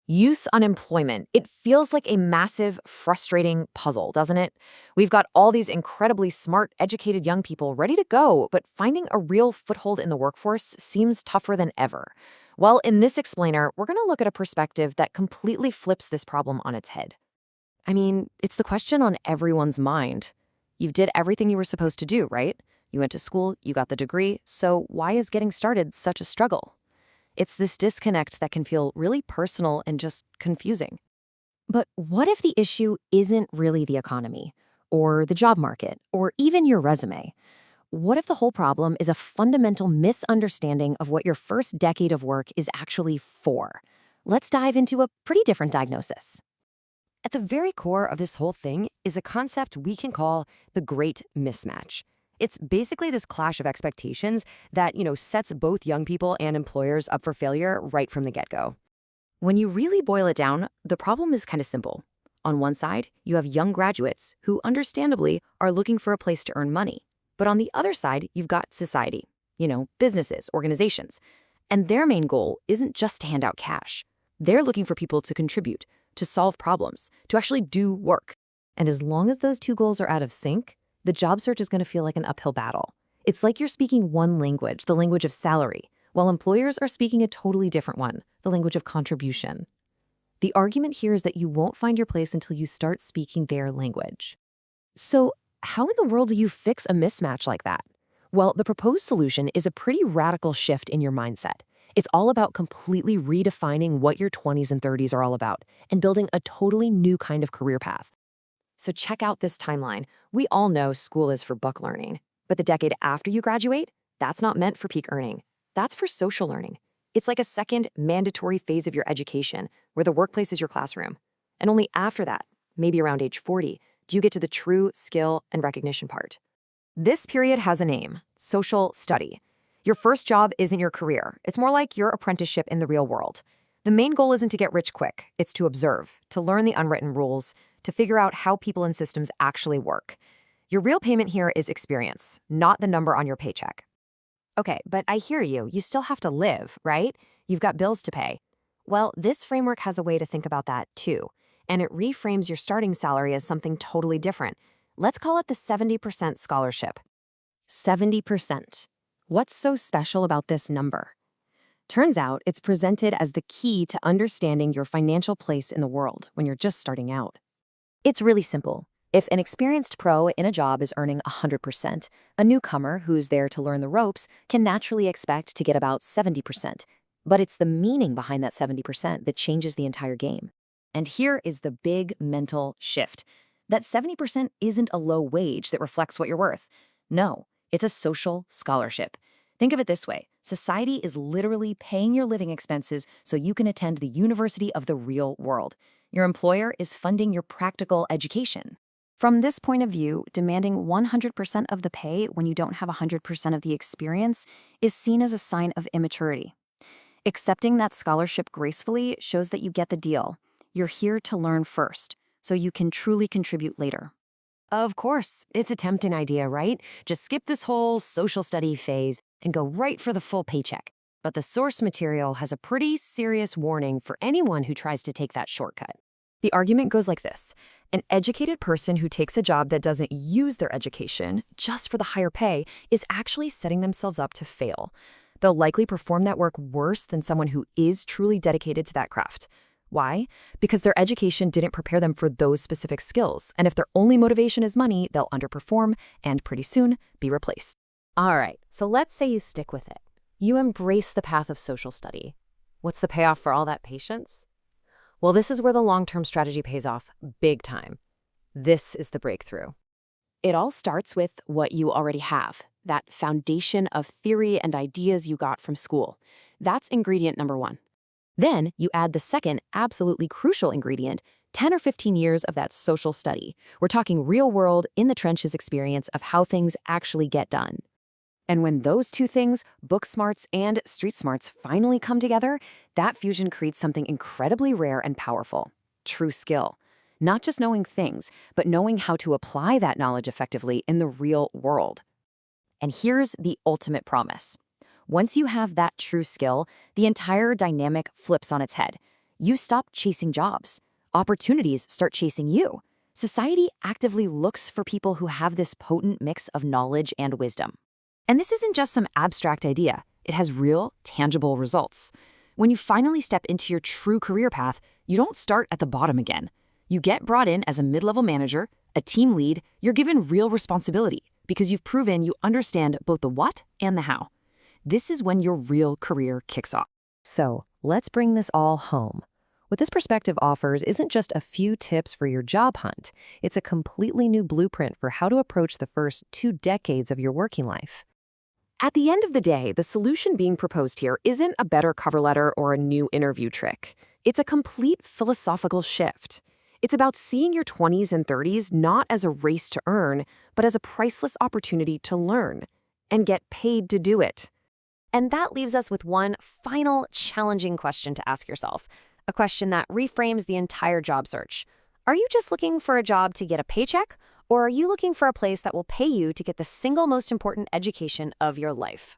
Youth unemployment. It feels like a massive, frustrating puzzle, doesn't it? We've got all these incredibly smart, educated young people ready to go, but finding a real foothold in the workforce seems tougher than ever. Well, in this explainer, we're going to look at a perspective that completely flips this problem on its head. I mean, it's the question on everyone's mind. You did everything you were supposed to do, right? You went to school, you got the degree, so why is getting started such a struggle? It's this disconnect that can feel really personal and just confusing. But what if the issue isn't really the economy, or the job market, or even your resume? What if the whole problem is a fundamental misunderstanding of what your first decade of work is actually for? Let's dive into a pretty different diagnosis. At the very core of this whole thing is a concept we can call the great mismatch. It's basically this clash of expectations that, sets both young people and employers up for failure right from the get-go. When you really boil it down, the problem is kind of simple. On one side, you have young graduates who, understandably, are looking for a place to earn money. But on the other side, you've got society, businesses, organizations. And their main goal isn't just to hand out cash. They're looking for people to contribute, to solve problems, to actually do work. And as long as those two goals are out of sync, the job search is going to feel like an uphill battle. It's like you're speaking one language, the language of salary, while employers are speaking a totally different one, the language of contribution. The argument here is that you won't find your place until you start speaking their language. So, how in the world do you fix a mismatch like that? Well, the proposed solution is a pretty radical shift in your mindset. It's all about completely redefining what your 20s and 30s are all about and building a totally new kind of career path. So check out this timeline. We all know school is for book learning, but the decade after you graduate, that's not meant for peak earning. That's for social learning. It's like a second mandatory phase of your education where the workplace is your classroom. And only after that, maybe around age 40, do you get to the true skill and recognition part. This period has a name: social study. Your first job isn't your career. It's more like your apprenticeship in the real world. The main goal isn't to get rich quick. It's to observe, to learn the unwritten rules, to figure out how people and systems actually work. Your real payment here is experience, not the number on your paycheck. Okay, but I hear you. You still have to live, right? You've got bills to pay. Well, this framework has a way to think about that too, and it reframes your starting salary as something totally different. Let's call it the 70% scholarship. 70%. What's so special about this number? Turns out it's presented as the key to understanding your financial place in the world when you're just starting out. It's really simple. If an experienced pro in a job is earning 100%, a newcomer who's there to learn the ropes can naturally expect to get about 70%. But it's the meaning behind that 70% that changes the entire game. And here is the big mental shift. That 70% isn't a low wage that reflects what you're worth. No, it's a social scholarship. Think of it this way. Society is literally paying your living expenses so you can attend the university of the real world. Your employer is funding your practical education. From this point of view, demanding 100% of the pay when you don't have 100% of the experience is seen as a sign of immaturity. Accepting that scholarship gracefully shows that you get the deal. You're here to learn first, so you can truly contribute later. Of course, it's a tempting idea, right? Just skip this whole social study phase and go right for the full paycheck. But the source material has a pretty serious warning for anyone who tries to take that shortcut. The argument goes like this. An educated person who takes a job that doesn't use their education just for the higher pay is actually setting themselves up to fail. They'll likely perform that work worse than someone who is truly dedicated to that craft. Why? Because their education didn't prepare them for those specific skills, and if their only motivation is money, they'll underperform and pretty soon be replaced. All right, so let's say you stick with it. You embrace the path of social study. What's the payoff for all that patience? Well, this is where the long-term strategy pays off big time. This is the breakthrough. It all starts with what you already have, that foundation of theory and ideas you got from school. That's ingredient number one. Then you add the second absolutely crucial ingredient, 10 or 15 years of that social study. We're talking real-world, in-the-trenches experience of how things actually get done. And when those two things, book smarts and street smarts, finally come together, that fusion creates something incredibly rare and powerful: true skill. Not just knowing things, but knowing how to apply that knowledge effectively in the real world. And here's the ultimate promise. Once you have that true skill, the entire dynamic flips on its head. you stop chasing jobs. Opportunities start chasing you. Society actively looks for people who have this potent mix of knowledge and wisdom. And this isn't just some abstract idea. It has real, tangible results. When you finally step into your true career path, you don't start at the bottom again. You get brought in as a mid-level manager, a team lead. You're given real responsibility because you've proven you understand both the what and the how. This is when your real career kicks off. So, let's bring this all home. What this perspective offers isn't just a few tips for your job hunt. It's a completely new blueprint for how to approach the first 2 decades of your working life. At the end of the day, the solution being proposed here isn't a better cover letter or a new interview trick. It's a complete philosophical shift. It's about seeing your 20s and 30s not as a race to earn, but as a priceless opportunity to learn and get paid to do it. And that leaves us with one final challenging question to ask yourself, a question that reframes the entire job search. Are you just looking for a job to get a paycheck, or are you looking for a place that will pay you to get the single most important education of your life?